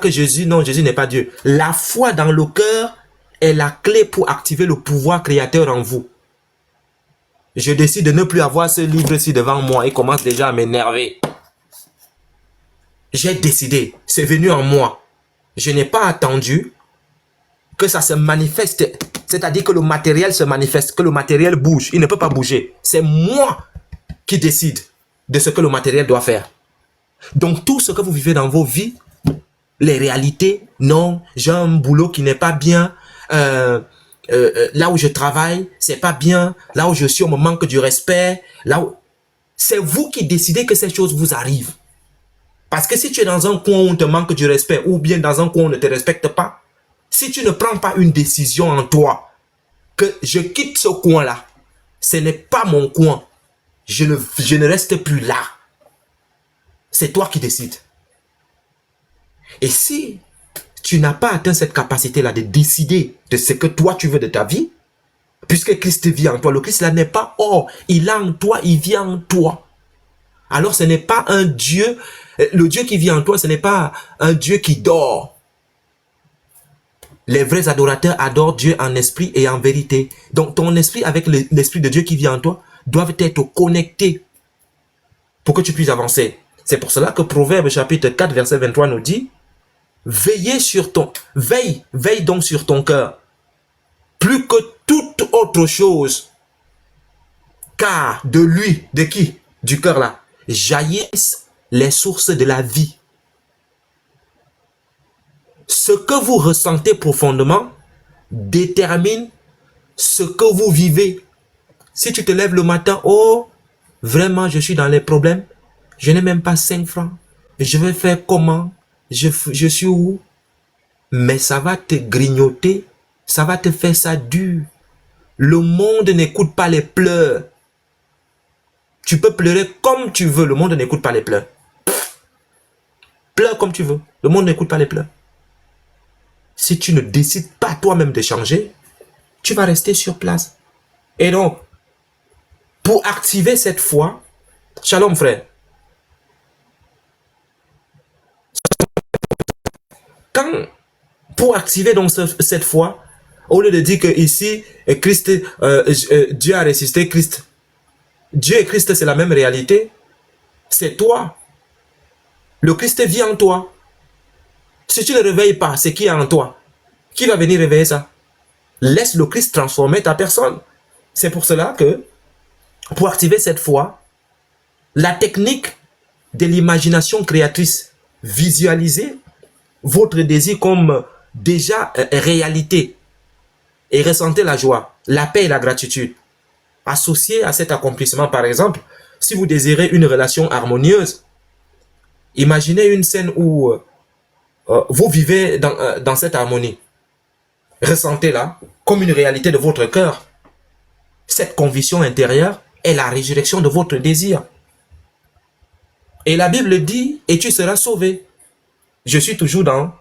que Jésus, non, Jésus n'est pas Dieu. La foi dans le cœur est la clé pour activer le pouvoir créateur en vous. Je décide de ne plus avoir ce livre-ci devant moi et commence déjà à m'énerver. J'ai décidé, c'est venu en moi. Je n'ai pas attendu que ça se manifeste, c'est-à-dire que le matériel se manifeste, que le matériel bouge. Il ne peut pas bouger. C'est moi qui décide de ce que le matériel doit faire. Donc tout ce que vous vivez dans vos vies, les réalités, non, j'ai un boulot qui n'est pas bien, là où je travaille, c'est pas bien, là où je suis, on me manque du respect, là où... C'est vous qui décidez que ces choses vous arrivent. Parce que si tu es dans un coin où on te manque du respect, ou bien dans un coin où on ne te respecte pas, si tu ne prends pas une décision en toi, que je quitte ce coin-là, ce n'est pas mon coin, je ne reste plus là. C'est toi qui décides. Et si tu n'as pas atteint cette capacité-là de décider de ce que toi tu veux de ta vie, puisque Christ vit en toi, le Christ là n'est pas hors, il est en toi, il vit en toi. Alors ce n'est pas un Dieu, le Dieu qui vit en toi, ce n'est pas un Dieu qui dort. Les vrais adorateurs adorent Dieu en esprit et en vérité. Donc ton esprit avec l'esprit de Dieu qui vit en toi doivent être connectés pour que tu puisses avancer. C'est pour cela que Proverbe chapitre 4 verset 23 nous dit: veille donc sur ton cœur, plus que toute autre chose, car de lui, de qui? Du cœur là, jaillissent les sources de la vie. Ce que vous ressentez profondément détermine ce que vous vivez. Si tu te lèves le matin, oh, vraiment je suis dans les problèmes, je n'ai même pas 5 francs, je vais faire comment? Je suis où? Mais ça va te grignoter, ça va te faire ça dur. Le monde n'écoute pas les pleurs. Tu peux pleurer comme tu veux, le monde n'écoute pas les pleurs. Pleure comme tu veux, le monde n'écoute pas les pleurs. Si tu ne décides pas toi-même de changer, tu vas rester sur place. Et donc, pour activer cette foi, shalom frère, pour activer donc cette foi, au lieu de dire que ici, Christ, Dieu a ressuscité Christ. Dieu et Christ, c'est la même réalité. C'est toi. Le Christ vit en toi. Si tu ne le réveilles pas, c'est qui est en toi? Qui va venir réveiller ça? Laisse le Christ transformer ta personne. C'est pour cela que, pour activer cette foi, la technique de l'imagination créatrice, visualisez votre désir comme déjà réalité et ressentez la joie, la paix et la gratitude. Associé à cet accomplissement, par exemple, si vous désirez une relation harmonieuse, imaginez une scène où vous vivez dans cette harmonie. Ressentez-la comme une réalité de votre cœur. Cette conviction intérieure est la résurrection de votre désir. Et la Bible dit, et tu seras sauvé. Je suis toujours dans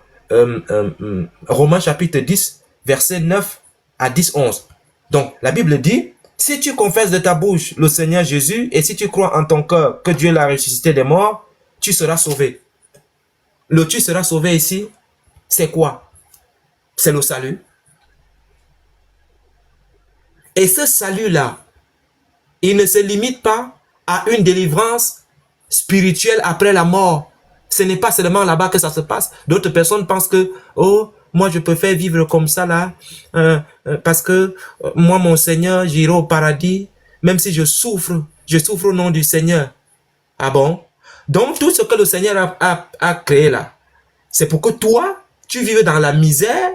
Romains chapitre 10, versets 9 à 10-11. Donc, la Bible dit, si tu confesses de ta bouche le Seigneur Jésus et si tu crois en ton cœur que Dieu l'a ressuscité des morts, tu seras sauvé. Le tu seras sauvé ici, c'est quoi? C'est le salut. Et ce salut-là, il ne se limite pas à une délivrance spirituelle après la mort. Ce n'est pas seulement là-bas que ça se passe. D'autres personnes pensent que, oh, moi je préfère vivre comme ça là, parce que moi mon Seigneur, j'irai au paradis, même si je souffre au nom du Seigneur. Ah bon? Donc tout ce que le Seigneur a créé là, c'est pour que toi, tu vives dans la misère,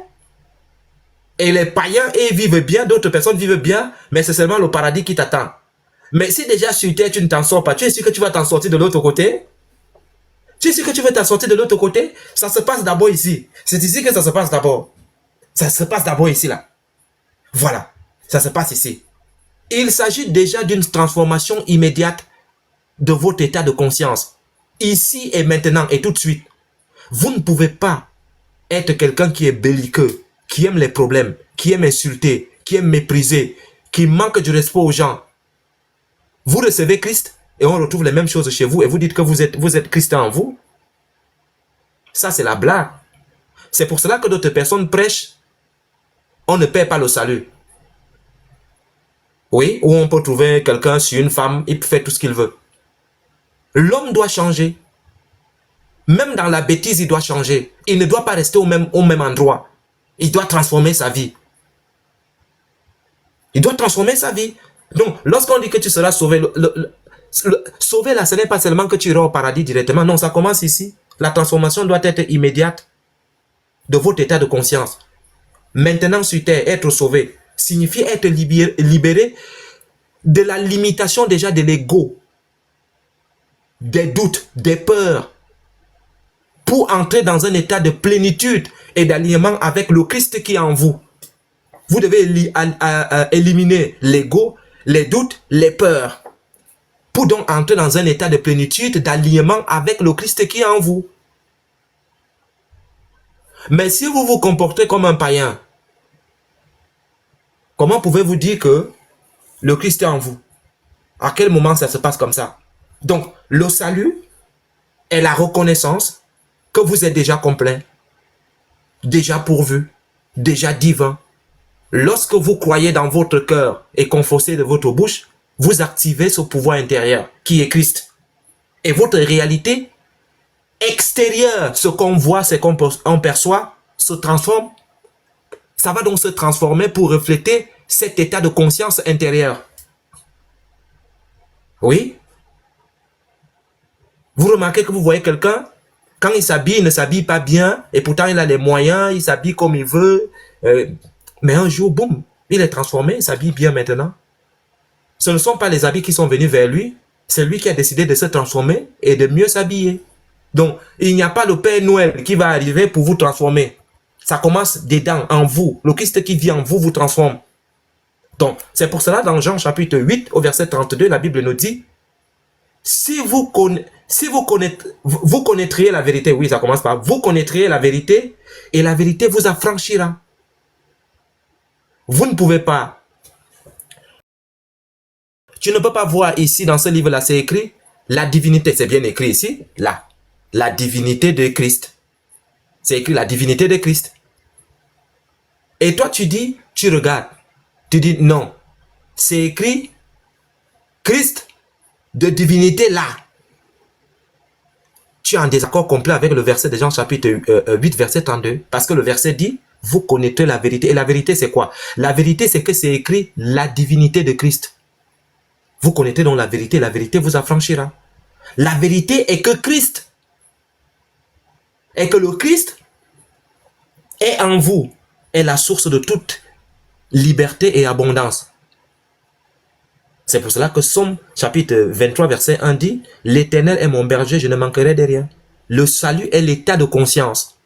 et les païens, ils vivent bien, d'autres personnes vivent bien, mais c'est seulement le paradis qui t'attend. Mais si déjà sur terre, tu ne t'en sors pas, tu es sûr que tu vas t'en sortir de l'autre côté? Tu es sûr que tu veux t'en sortir de l'autre côté? Ça se passe d'abord ici. C'est ici que ça se passe d'abord. Ça se passe d'abord ici, là. Voilà. Ça se passe ici. Il s'agit déjà d'une transformation immédiate de votre état de conscience. Ici et maintenant et tout de suite. Vous ne pouvez pas être quelqu'un qui est belliqueux, qui aime les problèmes, qui aime insulter, qui aime mépriser, qui manque du respect aux gens. Vous recevez Christ et on retrouve les mêmes choses chez vous et vous dites que vous êtes Christ en vous. Ça, c'est la blague. C'est pour cela que d'autres personnes prêchent, on ne perd pas le salut. Oui, ou on peut trouver quelqu'un sur une femme, il peut faire tout ce qu'il veut. L'homme doit changer. Même dans la bêtise, il doit changer. Il ne doit pas rester au même endroit. Il doit transformer sa vie. Il doit transformer sa vie. Donc, lorsqu'on dit que tu seras sauvé, sauver là, ce n'est pas seulement que tu iras au paradis directement. Non, ça commence ici. La transformation doit être immédiate de votre état de conscience. Maintenant sur terre, être sauvé signifie être libéré de la limitation déjà de l'ego, des doutes, des peurs, pour entrer dans un état de plénitude et d'alignement avec le Christ qui est en vous. Vous devez éliminer l'ego, les doutes, les peurs, pour donc entrer dans un état de plénitude, d'alignement avec le Christ qui est en vous. Mais si vous vous comportez comme un païen, comment pouvez-vous dire que le Christ est en vous? À quel moment ça se passe comme ça? Donc, le salut est la reconnaissance que vous êtes déjà complet, déjà pourvu, déjà divin. Lorsque vous croyez dans votre cœur et confessez de votre bouche, vous activez ce pouvoir intérieur qui est Christ. Et votre réalité extérieure, ce qu'on voit, ce qu'on perçoit, se transforme. Ça va donc se transformer pour refléter cet état de conscience intérieure. Oui. Vous remarquez que vous voyez quelqu'un, quand il s'habille, il ne s'habille pas bien, et pourtant il a les moyens, il s'habille comme il veut, mais un jour, boum, il est transformé, il s'habille bien maintenant. Ce ne sont pas les habits qui sont venus vers lui, c'est lui qui a décidé de se transformer et de mieux s'habiller. Donc, il n'y a pas le Père Noël qui va arriver pour vous transformer. Ça commence dedans, en vous. Le Christ qui vit en vous, vous transforme. Donc, c'est pour cela, dans Jean chapitre 8, au verset 32, la Bible nous dit, vous connaîtriez la vérité, oui, ça commence par, vous connaîtriez la vérité, et la vérité vous affranchira. Vous ne pouvez pas. Tu ne peux pas voir ici, dans ce livre-là, c'est écrit, la divinité, c'est bien écrit ici, là, la divinité de Christ. C'est écrit la divinité de Christ. Et toi, tu dis, tu regardes, tu dis non. C'est écrit Christ de divinité là. Tu es en désaccord complet avec le verset de Jean chapitre 8, verset 32. Parce que le verset dit, vous connaîtrez la vérité. Et la vérité, c'est quoi? La vérité, c'est que c'est écrit la divinité de Christ. Vous connaîtrez donc la vérité vous affranchira. La vérité est que Christ, et que le Christ est en vous, est la source de toute liberté et abondance. C'est pour cela que Somme chapitre 23 verset 1 dit, l'Éternel est mon berger, je ne manquerai de rien. Le salut est l'état de conscience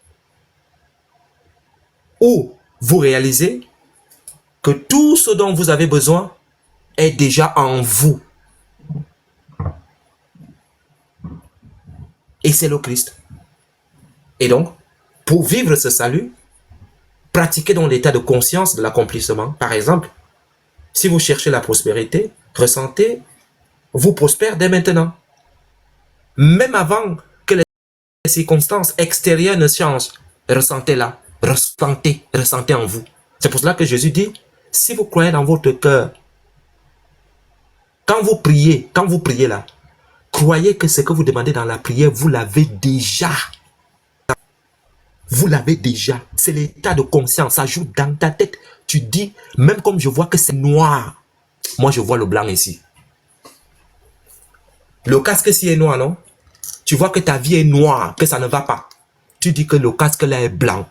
où vous réalisez que tout ce dont vous avez besoin est déjà en vous. Et c'est le Christ. Et donc, pour vivre ce salut, pratiquez dans l'état de conscience de l'accomplissement. Par exemple, si vous cherchez la prospérité, ressentez, vous prospère dès maintenant. Même avant que les circonstances extérieures ne changent, ressentez-la, ressentez en vous. C'est pour cela que Jésus dit, si vous croyez dans votre cœur, quand vous priez là, croyez que ce que vous demandez dans la prière, vous l'avez déjà. Vous l'avez déjà. C'est l'état de conscience. Ça joue dans ta tête. Tu dis, même comme je vois que c'est noir, moi je vois le blanc ici. Le casque ici est noir, non? Tu vois que ta vie est noire, que ça ne va pas. Tu dis que le casque là est blanc.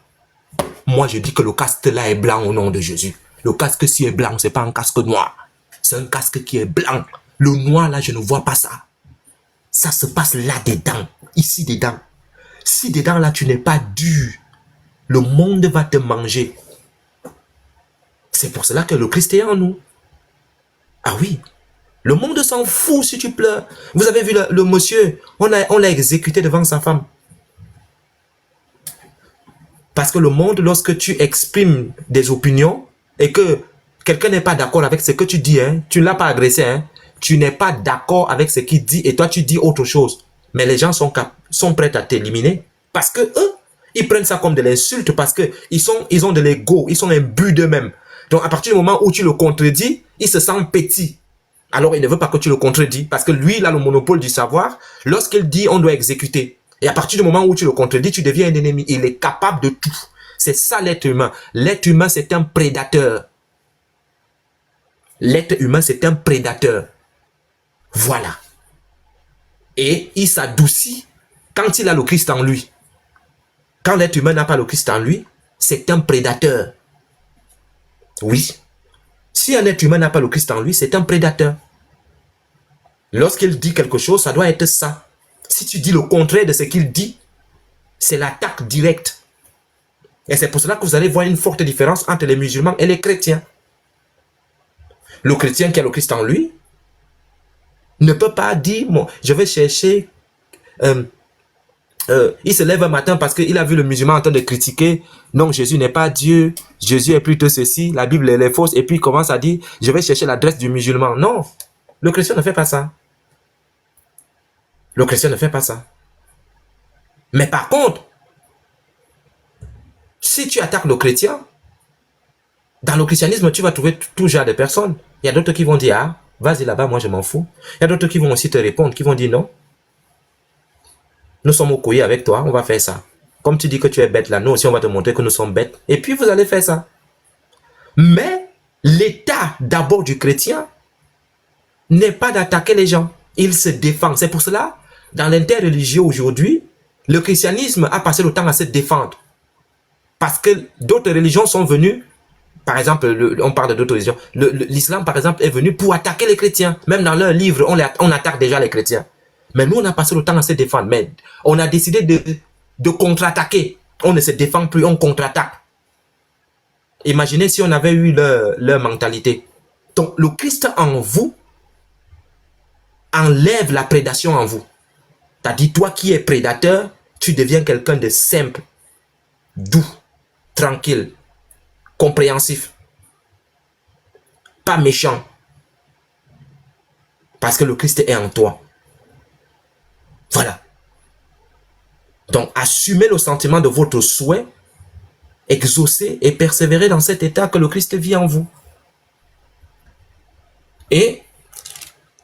Moi je dis que le casque là est blanc au nom de Jésus. Le casque ici est blanc, c'est pas un casque noir. C'est un casque qui est blanc. Le noir là, je ne vois pas ça. Ça se passe là-dedans, ici dedans. Si dedans là, tu n'es pas dur, le monde va te manger. C'est pour cela que le Christ est en nous. Ah oui, le monde s'en fout si tu pleures. Vous avez vu le monsieur, on l'a exécuté devant sa femme. Parce que le monde, lorsque tu exprimes des opinions et que quelqu'un n'est pas d'accord avec ce que tu dis, hein, tu ne l'as pas agressé, hein, tu n'es pas d'accord avec ce qu'il dit et toi tu dis autre chose. Mais les gens sont prêts à t'éliminer parce que eux, Ils prennent ça comme de l'insulte parce que ils ont de l'ego, ils sont imbus d'eux-mêmes. Donc, à partir du moment où tu le contredis, il se sent petit. Alors, il ne veut pas que tu le contredis parce que lui, il a le monopole du savoir. Lorsqu'il dit, on doit exécuter. Et à partir du moment où tu le contredis, tu deviens un ennemi. Il est capable de tout. C'est ça l'être humain. L'être humain, c'est un prédateur. L'être humain, c'est un prédateur. Voilà. Et il s'adoucit quand il a le Christ en lui. Quand l'être humain n'a pas le Christ en lui, c'est un prédateur. Oui. Si un être humain n'a pas le Christ en lui, c'est un prédateur. Lorsqu'il dit quelque chose, ça doit être ça. Si tu dis le contraire de ce qu'il dit, c'est l'attaque directe. Et c'est pour cela que vous allez voir une forte différence entre les musulmans et les chrétiens. Le chrétien qui a le Christ en lui ne peut pas dire, bon, je vais chercher... il se lève un matin parce qu'il a vu le musulman en train de critiquer. Non, Jésus n'est pas Dieu. Jésus est plutôt ceci. La Bible elle est fausse. Et puis il commence à dire, je vais chercher l'adresse du musulman. Non, le chrétien ne fait pas ça. Le chrétien ne fait pas ça. Mais par contre, si tu attaques le chrétien, dans le christianisme, tu vas trouver tout genre de personnes. Il y a d'autres qui vont dire, ah, vas-y là-bas, moi je m'en fous. Il y a d'autres qui vont aussi te répondre, qui vont dire non. Nous sommes au couillet avec toi, on va faire ça. Comme tu dis que tu es bête là, nous aussi on va te montrer que nous sommes bêtes. Et puis vous allez faire ça. Mais l'état d'abord du chrétien n'est pas d'attaquer les gens. Il se défend. C'est pour cela, dans l'interreligieux aujourd'hui, le christianisme a passé le temps à se défendre. Parce que d'autres religions sont venues, par exemple, on parle d'autres religions, l'islam par exemple est venu pour attaquer les chrétiens. Même dans leurs livres, on attaque déjà les chrétiens. Mais nous, on a passé le temps à se défendre. Mais on a décidé de contre-attaquer. On ne se défend plus, on contre-attaque. Imaginez si on avait eu leur mentalité. Donc, le Christ en vous enlève la prédation en vous. C'est-à-dire, toi qui es prédateur, tu deviens quelqu'un de simple, doux, tranquille, compréhensif, pas méchant. Parce que le Christ est en toi. Voilà. Donc, assumez le sentiment de votre souhait, exaucez et persévérez dans cet état que le Christ vit en vous. Et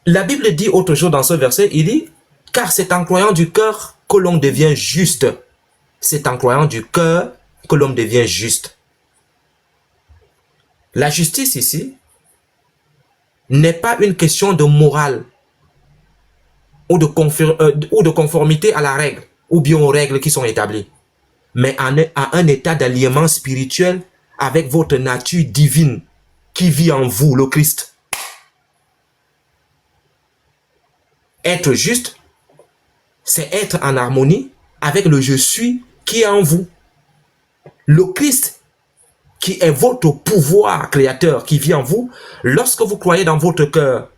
la Bible dit autre chose dans ce verset, il dit, car c'est en croyant du cœur que l'on devient juste. C'est en croyant du cœur que l'on devient juste. La justice ici n'est pas une question de morale ou de conformité à la règle ou bien aux règles qui sont établies, mais à un état d'alliement spirituel avec votre nature divine qui vit en vous, le Christ. Être juste, c'est être en harmonie avec le je suis qui est en vous. Le Christ qui est votre pouvoir créateur qui vit en vous, lorsque vous croyez dans votre cœur,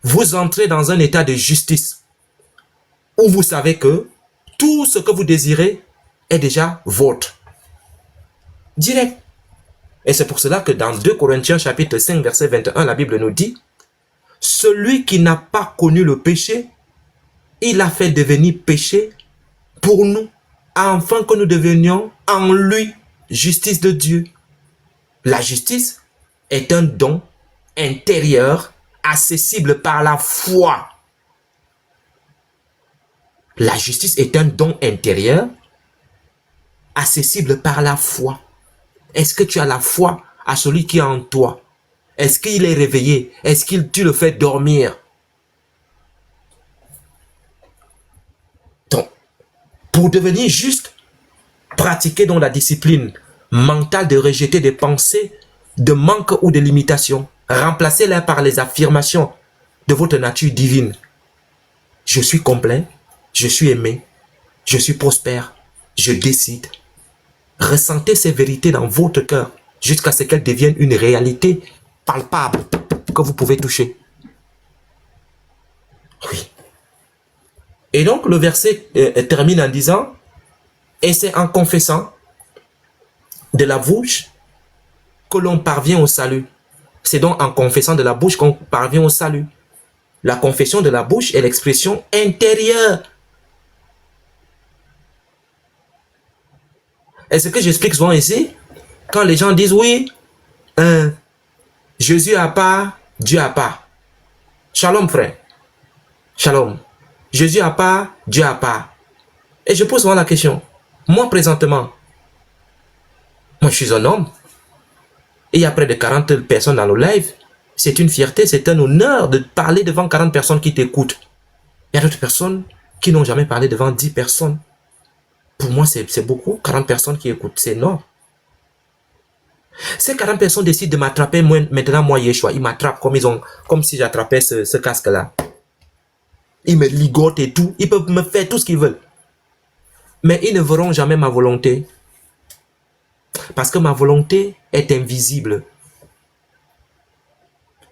vous entrez dans un état de justice où vous savez que tout ce que vous désirez est déjà vôtre. Direct. Et c'est pour cela que dans 2 Corinthiens chapitre 5 verset 21, la Bible nous dit, celui qui n'a pas connu le péché, il a fait devenir péché pour nous, afin que nous devenions en lui justice de Dieu. La justice est un don intérieur accessible par la foi. La justice est un don intérieur accessible par la foi. Est-ce que tu as la foi à celui qui est en toi? Est-ce qu'il est réveillé? Est-ce que tu le fais dormir? Donc, pour devenir juste, pratiquez donc la discipline mentale de rejeter des pensées de manque ou de limitation. Remplacez-les par les affirmations de votre nature divine. Je suis complet, je suis aimé, je suis prospère, je décide. Ressentez ces vérités dans votre cœur jusqu'à ce qu'elles deviennent une réalité palpable que vous pouvez toucher. Oui. Et donc le verset termine en disant, et c'est en confessant de la bouche que l'on parvient au salut. C'est donc en confessant de la bouche qu'on parvient au salut. La confession de la bouche est l'expression intérieure Et ce que j'explique souvent ici, quand les gens disent oui, Jésus a part, Dieu a part. Shalom frère. Shalom. Jésus a part, Dieu a part. Et je pose souvent la question. Moi présentement, moi je suis un homme. Et il y a près de 40 personnes dans le live. C'est une fierté, c'est un honneur de parler devant 40 personnes qui t'écoutent. Il y a d'autres personnes qui n'ont jamais parlé devant 10 personnes. Pour moi, c'est beaucoup. 40 personnes qui écoutent, c'est énorme. Ces 40 personnes décident de m'attraper maintenant, moi, Yeshua. Ils m'attrapent comme si j'attrapais ce casque-là. Ils me ligotent et tout. Ils peuvent me faire tout ce qu'ils veulent. Mais ils ne verront jamais ma volonté. Parce que ma volonté est invisible.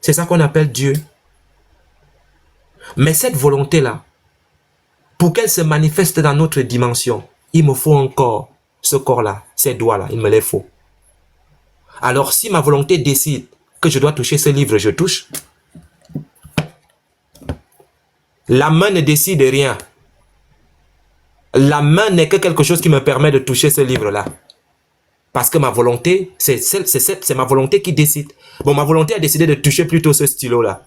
C'est ça qu'on appelle Dieu. Mais cette volonté-là, pour qu'elle se manifeste dans notre dimension, il me faut un corps. Ce corps-là, ces doigts-là, il me les faut. Alors si ma volonté décide que je dois toucher ce livre, je touche. La main ne décide rien. La main n'est que quelque chose qui me permet de toucher ce livre-là. Parce que ma volonté, c'est ma volonté qui décide. Bon, ma volonté a décidé de toucher plutôt ce stylo-là.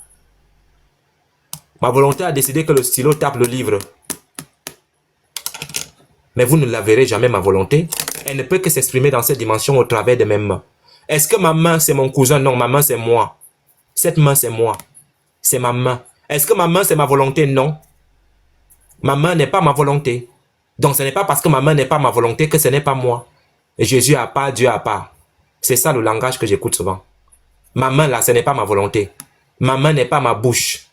Ma volonté a décidé que le stylo tape le livre. Mais vous ne la verrez jamais, ma volonté. Elle ne peut que s'exprimer dans cette dimension au travers de mes mains. Est-ce que ma main, c'est mon cousin? Non, ma main, c'est moi. Cette main, c'est moi. C'est ma main. Est-ce que ma main, c'est ma volonté? Non. Ma main n'est pas ma volonté. Donc, ce n'est pas parce que ma main n'est pas ma volonté que ce n'est pas moi. Jésus a part, Dieu a part. C'est ça le langage que j'écoute souvent. Ma main, là, ce n'est pas ma volonté. Ma main n'est pas ma bouche.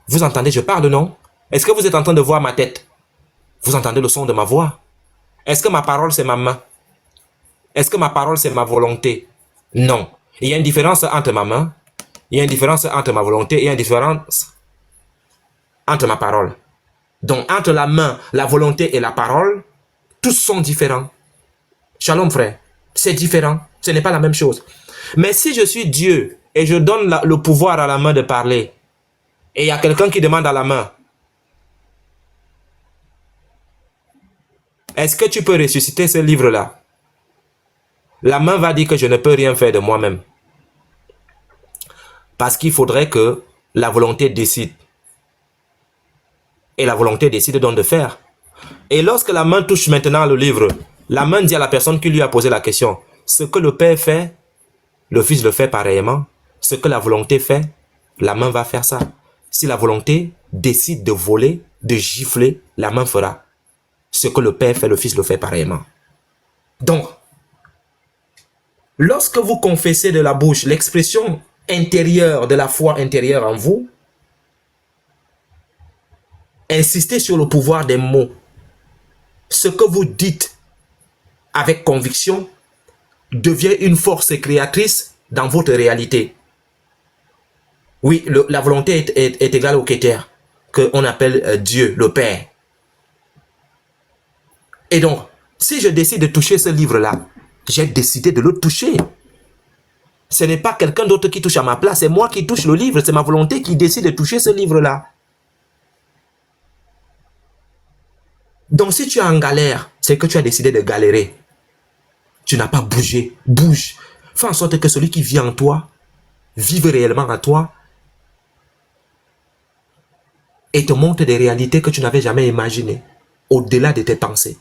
Vous entendez, je parle, non? Est-ce que vous êtes en train de voir ma tête? Vous entendez le son de ma voix? Est-ce que ma parole, c'est ma main? Est-ce que ma parole, c'est ma volonté? Non. Il y a une différence entre ma main, il y a une différence entre ma volonté, il y a une différence entre ma parole. Donc, entre la main, la volonté et la parole, tous sont différents. Shalom, frère. C'est différent. Ce n'est pas la même chose. Mais si je suis Dieu et je donne le pouvoir à la main de parler, et il y a quelqu'un qui demande à la main, est-ce que tu peux ressusciter ce livre-là? La main va dire que je ne peux rien faire de moi-même. Parce qu'il faudrait que la volonté décide. Et la volonté décide donc de faire. Et lorsque la main touche maintenant le livre, la main dit à la personne qui lui a posé la question, ce que le Père fait, le Fils le fait pareillement. Ce que la volonté fait, la main va faire ça. Si la volonté décide de voler, de gifler, la main fera. Ce que le Père fait, le Fils le fait pareillement. Donc, lorsque vous confessez de la bouche l'expression intérieure de la foi intérieure en vous, insistez sur le pouvoir des mots. Ce que vous dites avec conviction devient une force créatrice dans votre réalité. Oui, la volonté est égale au Keter, qu'on appelle Dieu, le Père. Et donc, si je décide de toucher ce livre-là, j'ai décidé de le toucher. Ce n'est pas quelqu'un d'autre qui touche à ma place, c'est moi qui touche le livre, c'est ma volonté qui décide de toucher ce livre-là. Donc si tu es en galère, c'est que tu as décidé de galérer. Tu n'as pas bougé. Bouge. Fais en sorte que celui qui vit en toi, vive réellement en toi et te montre des réalités que tu n'avais jamais imaginées, au-delà de tes pensées.